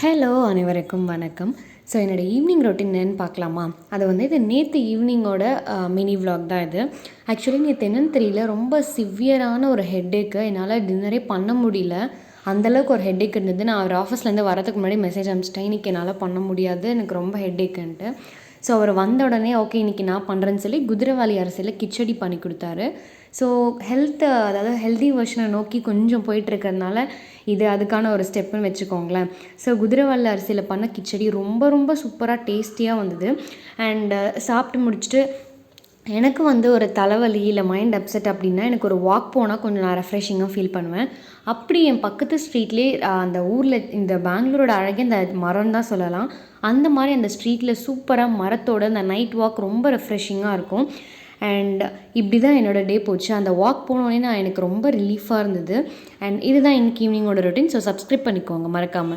Hello அனைவருக்கும் வணக்கம். So என்னோடய ஈவினிங் ரொட்டீன் என்னென்னு பார்க்கலாமா? அது இது நேற்று ஈவினிங்கோட மினி விலாக் தான் இது. ஆக்சுவலி நேற்று என்னென்னு தெரியல, ரொம்ப சிவியரான ஒரு ஹெட்டேக்கு. என்னால் டின்னரே பண்ண முடியல. அந்தளவுக்கு ஒரு ஹெட்டேக் இருந்தது. நான் அவர் ஆஃபீஸ்லேருந்து வரதுக்கு முன்னாடி மெசேஜ் அனுப்பிச்சிட்டேன், இன்றைக்கி என்னால் பண்ண முடியாது, எனக்கு ரொம்ப ஹெட்டேக்குன்ட்டு. ஸோ அவர் வந்த உடனே ஓகே இன்றைக்கி நான் பண்ணுறேன்னு சொல்லி குதிரைவாலி அரிசியில் கிச்சடி பண்ணி கொடுத்தாரு. ஸோ அதாவது ஹெல்தி வெர்ஷனை நோக்கி கொஞ்சம் போயிட்டுருக்கறதுனால இது அதுக்கான ஒரு ஸ்டெப்புன்னு வச்சுக்கோங்களேன். ஸோ குதிரைவாலி அரிசியில் பண்ண கிச்சடி ரொம்ப ரொம்ப சூப்பராக டேஸ்டியாக வந்தது. அண்டு சாப்பிட்டு முடிச்சுட்டு எனக்கு ஒரு தலைவலி இல்லை மைண்ட் அப்செட் அப்படின்னா எனக்கு ஒரு வாக் போனால் கொஞ்சம் நான் ரெஃப்ரெஷிங்காக ஃபீல் பண்ணுவேன். அப்படி என் பக்கத்து ஸ்ட்ரீட்லேயே அந்த ஊரில் இந்த பெங்களூரோட அழகே இந்த மரம் தான் சொல்லலாம். அந்த மாதிரி அந்த ஸ்ட்ரீட்டில் சூப்பராக மரத்தோட அந்த நைட் வாக் ரொம்ப ரெஃப்ரெஷிங்காக இருக்கும். அண்ட் இப்படி தான் என்னோடய டே போச்சு. அந்த வாக் போனோடனே எனக்கு ரொம்ப ரிலீஃபாக இருந்தது. அண்ட் இதுதான் இன்றைக்கி ஈவினிங்கோட ரொட்டீன். ஸோ சப்ஸ்கிரைப் பண்ணிக்கோங்க மறக்காமல்.